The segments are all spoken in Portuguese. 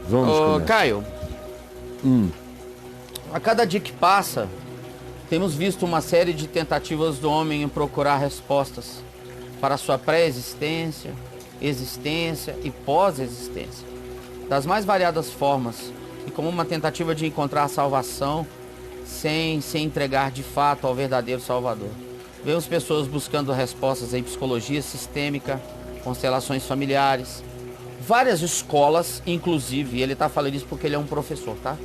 Vamos começar. Caio, a cada dia que passa, temos visto uma série de tentativas do homem em procurar respostas para sua pré-existência, existência e pós-existência, das mais variadas formas, e como uma tentativa de encontrar salvação sem se entregar de fato ao verdadeiro Salvador. Vemos pessoas buscando respostas em psicologia sistêmica, constelações familiares, várias escolas, inclusive, ele está falando isso porque ele é um professor, tá?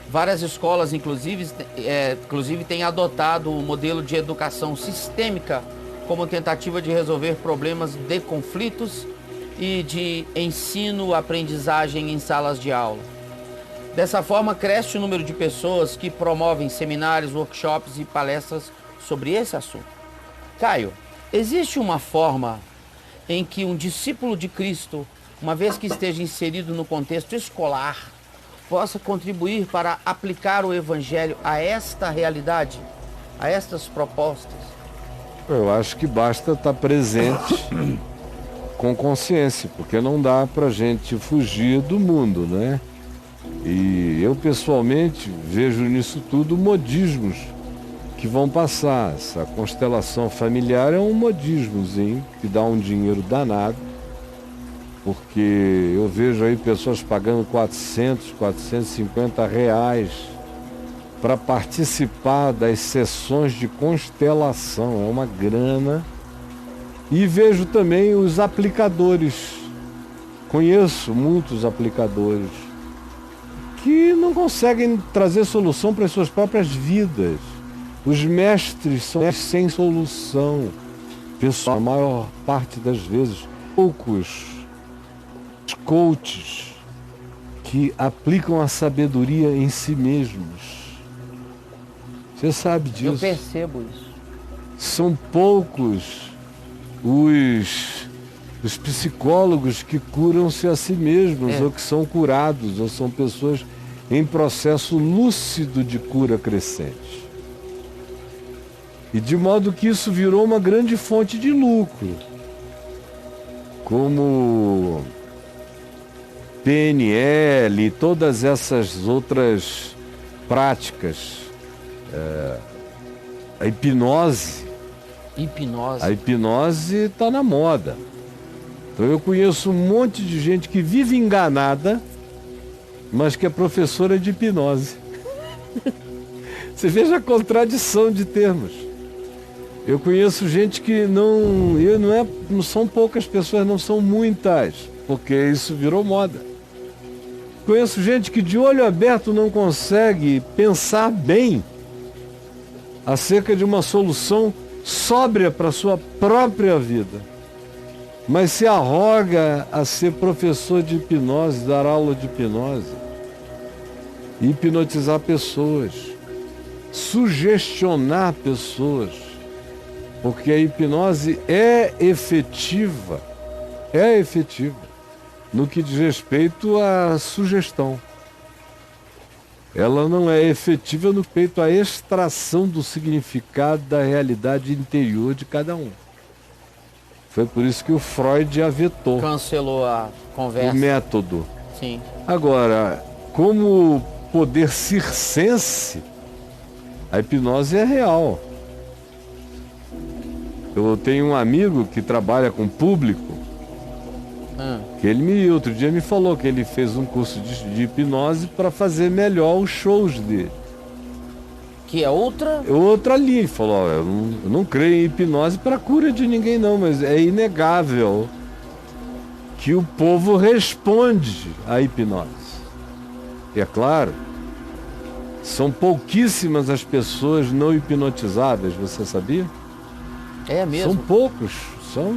Várias escolas, inclusive têm adotado o modelo de educação sistêmica como tentativa de resolver problemas de conflitos e de ensino-aprendizagem em salas de aula. Dessa forma, cresce o número de pessoas que promovem seminários, workshops e palestras sobre esse assunto. Caio, existe uma forma em que um discípulo de Cristo, uma vez que esteja inserido no contexto escolar, possa contribuir para aplicar o Evangelho a esta realidade, a estas propostas? Eu acho que basta estar presente com consciência, porque não dá para a gente fugir do mundo, né? E eu pessoalmente vejo nisso tudo modismos que vão passar. Essa constelação familiar é um modismozinho que dá um dinheiro danado, porque eu vejo aí pessoas pagando 400, 450 reais para participar das sessões de constelação. É uma grana. E vejo também os aplicadores. Conheço muitos aplicadores que não conseguem trazer solução para as suas próprias vidas. Os mestres são sem solução. Pessoal, a maior parte das vezes, poucos coaches que aplicam a sabedoria em si mesmos. Você sabe disso. Eu percebo isso. São poucos os psicólogos que curam-se a si mesmos, ou que são curados, ou são pessoas em processo lúcido de cura crescente. E de modo que isso virou uma grande fonte de lucro. Como PNL e todas essas outras práticas. A hipnose. A hipnose está na moda. Então eu conheço um monte de gente que vive enganada, mas que é professora de hipnose. Você veja a contradição de termos. Eu conheço gente que não são poucas pessoas, não são muitas, porque isso virou moda. Conheço gente que de olho aberto não consegue pensar bem acerca de uma solução sóbria para a sua própria vida, mas se arroga a ser professor de hipnose, dar aula de hipnose, hipnotizar pessoas, sugestionar pessoas, porque a hipnose é efetiva no que diz respeito à sugestão. Ela não é efetiva no peito à extração do significado da realidade interior de cada um. Foi por isso que o Freud a vetou. Cancelou a conversa. O método. Sim. Agora, como poder circense, a hipnose é real. Eu tenho um amigo que trabalha com público, que ele outro dia me falou que ele fez um curso de hipnose para fazer melhor os shows dele. Que é outra? Outra linha. Ele falou, eu não creio em hipnose para cura de ninguém não, mas é inegável que o povo responde à hipnose. E é claro, são pouquíssimas as pessoas não hipnotizáveis, você sabia? É mesmo? São poucos, são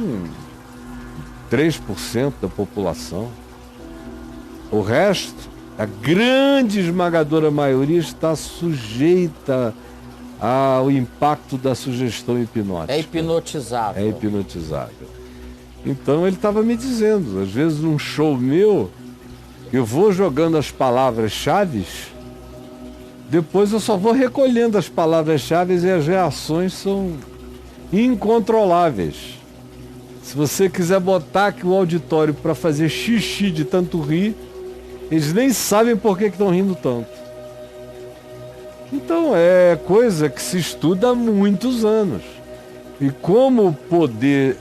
3% da população. O resto, a grande esmagadora maioria, está sujeita ao impacto da sugestão hipnótica. É hipnotizável. É hipnotizável. Então ele estava me dizendo, às vezes num show meu, eu vou jogando as palavras-chave, depois eu só vou recolhendo as palavras-chave e as reações são incontroláveis. Se você quiser botar aqui o auditório para fazer xixi de tanto rir, Eles nem sabem por que estão rindo tanto. Então é coisa que se estuda há muitos anos. E como o poder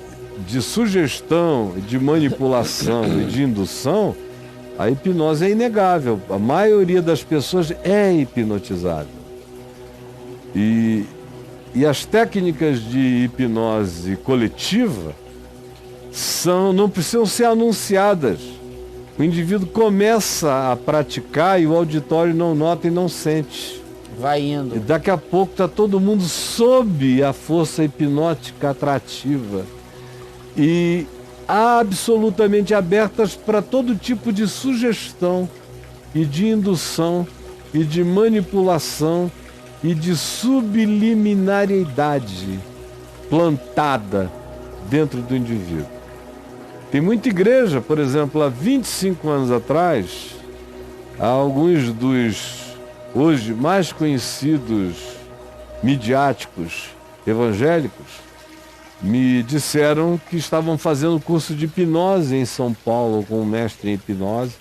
de sugestão, de manipulação e de indução, a hipnose é inegável. A maioria das pessoas é hipnotizável. E as técnicas de hipnose coletiva não precisam ser anunciadas. O indivíduo começa a praticar e o auditório não nota e não sente. Vai indo. E daqui a pouco está todo mundo sob a força hipnótica atrativa e absolutamente abertas para todo tipo de sugestão e de indução e de manipulação e de subliminariedade plantada dentro do indivíduo. Tem muita igreja, por exemplo, há 25 anos atrás, alguns dos hoje mais conhecidos midiáticos evangélicos me disseram que estavam fazendo curso de hipnose em São Paulo com um mestre em hipnose.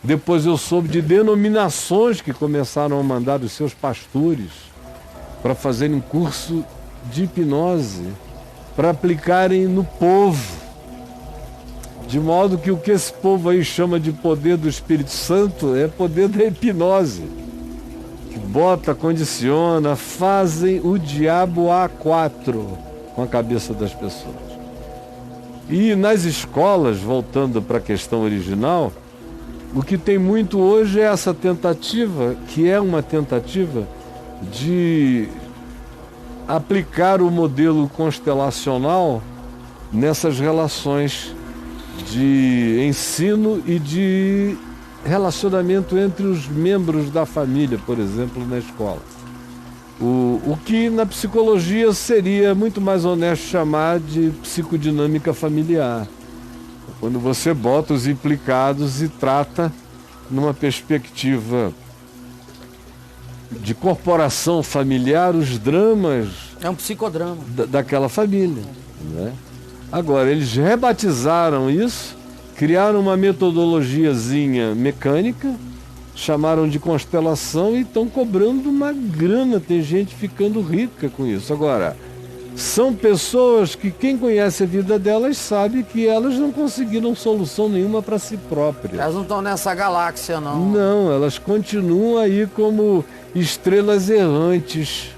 Depois eu soube de denominações que começaram a mandar os seus pastores para fazerem curso de hipnose, para aplicarem no povo. De modo que o que esse povo aí chama de poder do Espírito Santo é poder da hipnose. Que bota, condiciona, fazem o diabo A4 com a cabeça das pessoas. E nas escolas, voltando para a questão original, o que tem muito hoje é essa tentativa, que é uma tentativa de aplicar o modelo constelacional nessas relações de ensino e de relacionamento entre os membros da família, por exemplo, na escola. O que na psicologia seria muito mais honesto chamar de psicodinâmica familiar. Quando você bota os implicados e trata numa perspectiva de corporação familiar os dramas... É um psicodrama. Daquela família, né? Agora, eles rebatizaram isso, criaram uma metodologiazinha mecânica, chamaram de constelação e estão cobrando uma grana. Tem gente ficando rica com isso. Agora, são pessoas que quem conhece a vida delas sabe que elas não conseguiram solução nenhuma para si próprias. Elas não estão nessa galáxia, não. Não, elas continuam aí como estrelas errantes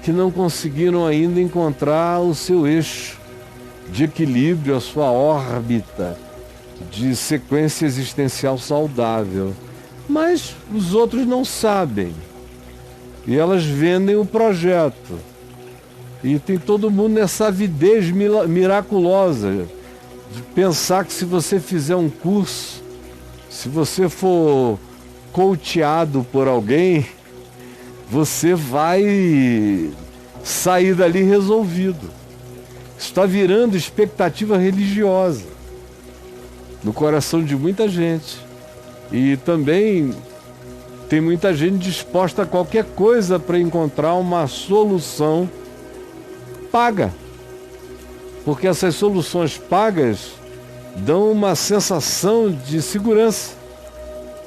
que não conseguiram ainda encontrar o seu eixo de equilíbrio, a sua órbita de sequência existencial saudável. Mas os outros não sabem. E elas vendem o projeto. E tem todo mundo nessa avidez miraculosa de pensar que se você fizer um curso, se você for coachado por alguém, você vai sair dali resolvido. Está virando expectativa religiosa no coração de muita gente. E também tem muita gente disposta a qualquer coisa para encontrar uma solução paga. Porque essas soluções pagas dão uma sensação de segurança.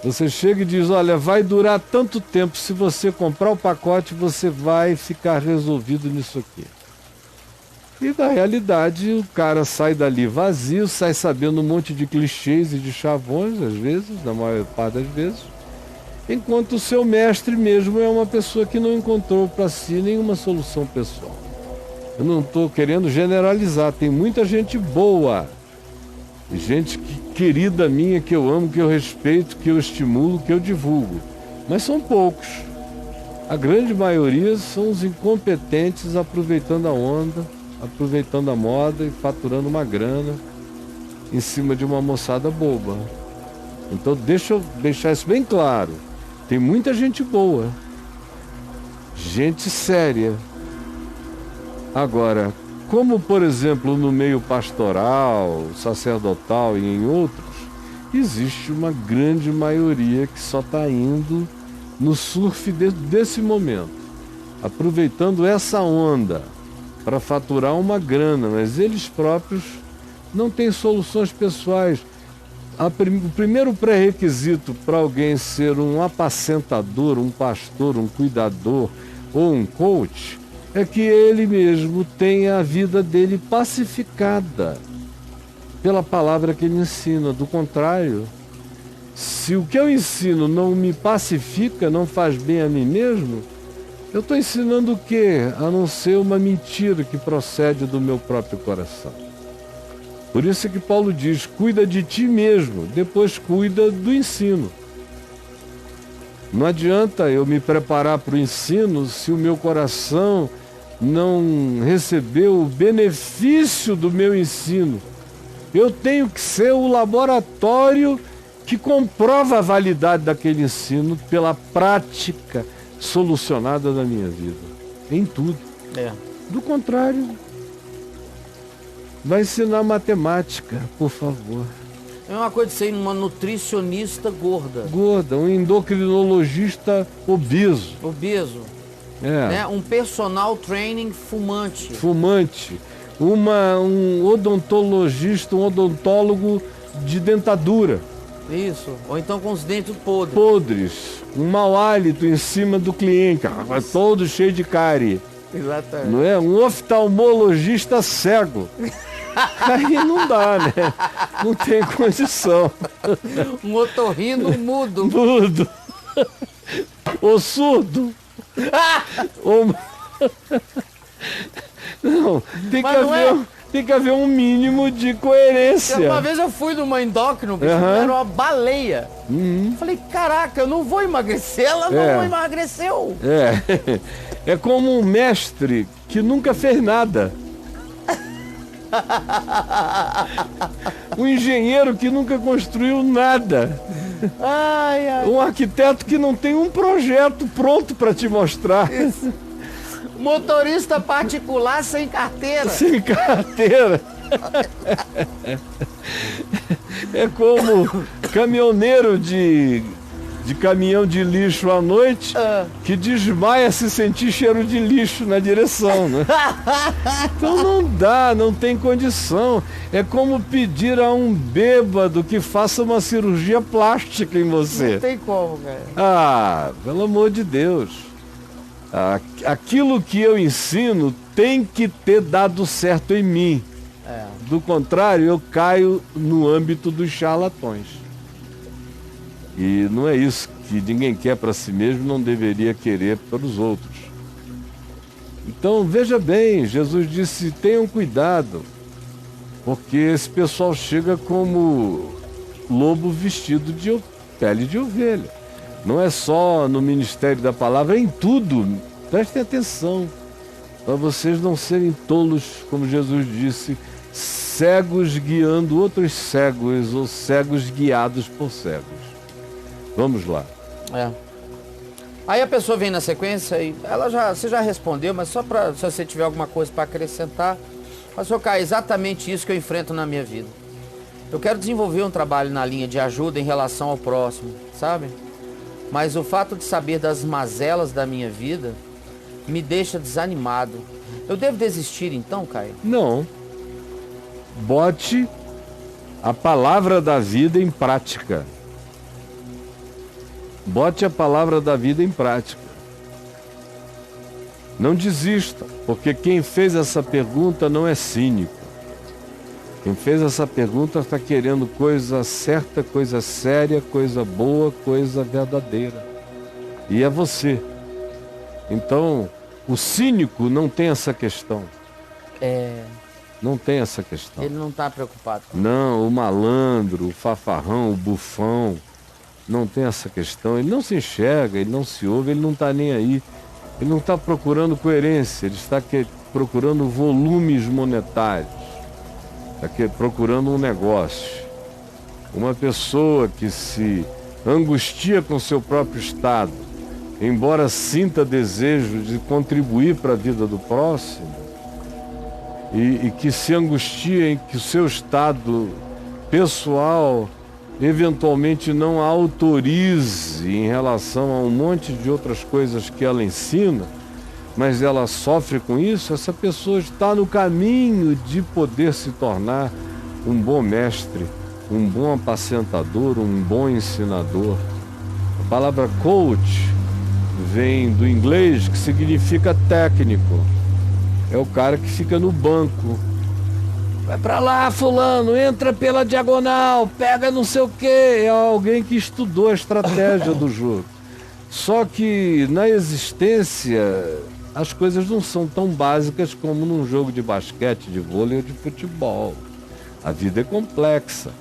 Você chega e diz, olha, vai durar tanto tempo, se você comprar o pacote, você vai ficar resolvido nisso aqui. E na realidade o cara sai dali vazio, sai sabendo um monte de clichês e de chavões, às vezes, na maior parte das vezes, enquanto o seu mestre mesmo é uma pessoa que não encontrou para si nenhuma solução pessoal. Eu não estou querendo generalizar, tem muita gente boa, gente querida minha, que eu amo, que eu respeito, que eu estimulo, que eu divulgo, mas são poucos. A grande maioria são os incompetentes aproveitando a onda, aproveitando a moda e faturando uma grana em cima de uma moçada boba. Então deixa eu deixar isso bem claro. Tem muita gente boa, gente séria. Agora, como por exemplo no meio pastoral, sacerdotal e em outros, existe uma grande maioria que só está indo no surf desse momento, aproveitando essa onda para faturar uma grana, mas eles próprios não têm soluções pessoais. o primeiro pré-requisito para alguém ser um apacentador, um pastor, um cuidador ou um coach é que ele mesmo tenha a vida dele pacificada pela palavra que ele ensina. Do contrário, se o que eu ensino não me pacifica, não faz bem a mim mesmo, eu estou ensinando o quê? A não ser uma mentira que procede do meu próprio coração. Por isso é que Paulo diz, cuida de ti mesmo, depois cuida do ensino. Não adianta eu me preparar para o ensino se o meu coração não recebeu o benefício do meu ensino. Eu tenho que ser o laboratório que comprova a validade daquele ensino pela prática solucionada da minha vida. Em tudo. Do contrário, vai ensinar matemática, por favor. É uma coisa de ser uma nutricionista gorda. Gorda, um endocrinologista obeso. Obeso. Né? Um personal training fumante. Fumante. Um odontologista, um odontólogo de dentadura. Isso. Ou então com os dentes podres. Podres. Um mau hálito em cima do cliente. Todo cheio de cárie. Exatamente. Não é? Um oftalmologista cego. Aí não dá, né? Não tem condição. Um otorrino mudo. Mudo. Ou surdo. Ou... Não, tem que haver um mínimo de coerência. Uma vez eu fui numa endócrino, bicho, era uma baleia. Falei, caraca, eu não vou emagrecer, ela não emagreceu. É como um mestre que nunca fez nada. Um engenheiro que nunca construiu nada. Um arquiteto que não tem um projeto pronto para te mostrar. Isso. Motorista particular sem carteira. Sem carteira. É como caminhoneiro de caminhão de lixo à noite que desmaia se sentir cheiro de lixo na direção, né? Então não dá, não tem condição. É como pedir a um bêbado que faça uma cirurgia plástica em você. Não tem como, cara. Pelo amor de Deus. Aquilo que eu ensino tem que ter dado certo em mim. Do contrário, eu caio no âmbito dos charlatões. E não é isso que ninguém quer para si mesmo, não deveria querer para os outros. Então, veja bem, Jesus disse, tenham cuidado, porque esse pessoal chega como lobo vestido de pele de ovelha. Não é só no ministério da palavra, é em tudo. Prestem atenção, para vocês não serem tolos, como Jesus disse, cegos guiando outros cegos, ou cegos guiados por cegos. Vamos lá. Aí a pessoa vem na sequência e você já respondeu, mas só para, se você tiver alguma coisa para acrescentar, mas é exatamente isso que eu enfrento na minha vida. Eu quero desenvolver um trabalho na linha de ajuda em relação ao próximo, sabe? Mas o fato de saber das mazelas da minha vida me deixa desanimado. Eu devo desistir então, Caio? Não. Bote a palavra da vida em prática. Bote a palavra da vida em prática. Não desista, porque quem fez essa pergunta não é cínico. Quem fez essa pergunta está querendo coisa certa, coisa séria, coisa boa, coisa verdadeira. E é você. Então, o cínico não tem essa questão. Não tem essa questão. Ele não está preocupado. Não, o malandro, o fafarrão, o bufão, não tem essa questão. Ele não se enxerga, ele não se ouve, ele não está nem aí. Ele não está procurando coerência, ele está procurando volumes monetários. Está procurando um negócio. Uma pessoa que se angustia com seu próprio estado, embora sinta desejo de contribuir para a vida do próximo, e que se angustia em que o seu estado pessoal eventualmente não a autorize em relação a um monte de outras coisas que ela ensina, mas ela sofre com isso, essa pessoa está no caminho de poder se tornar um bom mestre, um bom apacentador, um bom ensinador. A palavra coach vem do inglês, que significa técnico. É o cara que fica no banco. Vai pra lá, fulano, entra pela diagonal, pega não sei o quê. É alguém que estudou a estratégia do jogo. Só que na existência as coisas não são tão básicas como num jogo de basquete, de vôlei ou de futebol. A vida é complexa.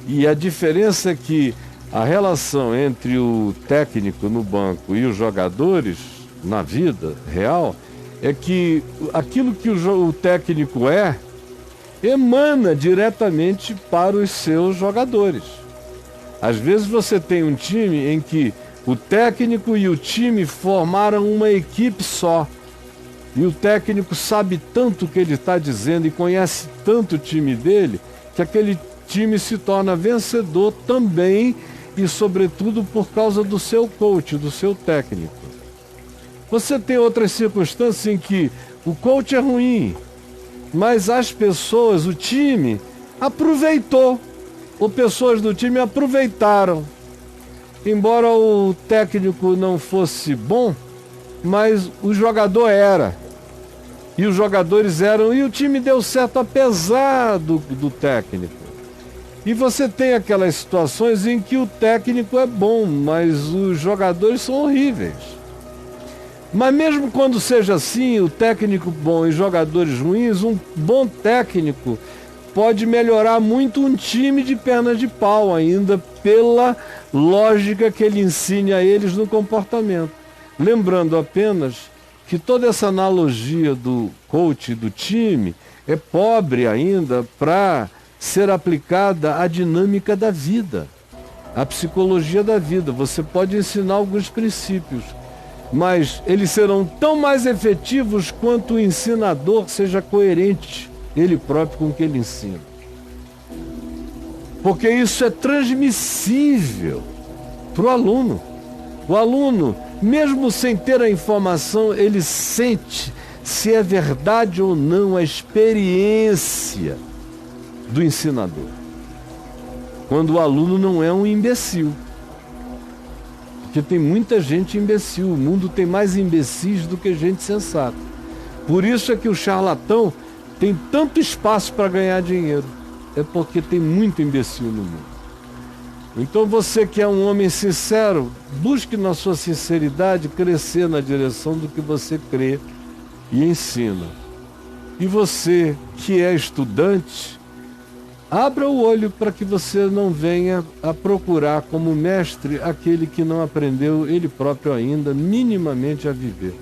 E a diferença é que a relação entre o técnico no banco e os jogadores na vida real é que aquilo que o técnico emana diretamente para os seus jogadores. Às vezes você tem um time em que o técnico e o time formaram uma equipe só. E o técnico sabe tanto o que ele está dizendo e conhece tanto o time dele, que aquele time se torna vencedor também e, sobretudo, por causa do seu coach, do seu técnico. Você tem outras circunstâncias em que o coach é ruim, mas as pessoas, o time, aproveitou. Ou pessoas do time aproveitaram. Embora o técnico não fosse bom, mas o jogador era. E os jogadores eram. E o time deu certo apesar do técnico. E você tem aquelas situações em que o técnico é bom, mas os jogadores são horríveis. Mas mesmo quando seja assim, o técnico bom e jogadores ruins, um bom técnico pode melhorar muito um time de pernas de pau ainda, pela lógica que ele ensine a eles no comportamento. Lembrando apenas que toda essa analogia do coach e do time é pobre ainda para ser aplicada à dinâmica da vida, à psicologia da vida. Você pode ensinar alguns princípios, mas eles serão tão mais efetivos quanto o ensinador seja coerente, ele próprio, com o que ele ensina. Porque isso é transmissível para o aluno. O aluno, mesmo sem ter a informação, ele sente se é verdade ou não a experiência do ensinador. Quando o aluno não é um imbecil. Porque tem muita gente imbecil. O mundo tem mais imbecis do que gente sensata. Por isso é que o charlatão tem tanto espaço para ganhar dinheiro. É porque tem muito imbecil no mundo. Então você que é um homem sincero, busque na sua sinceridade crescer na direção do que você crê e ensina. E você que é estudante, abra o olho para que você não venha a procurar como mestre aquele que não aprendeu ele próprio ainda minimamente a viver.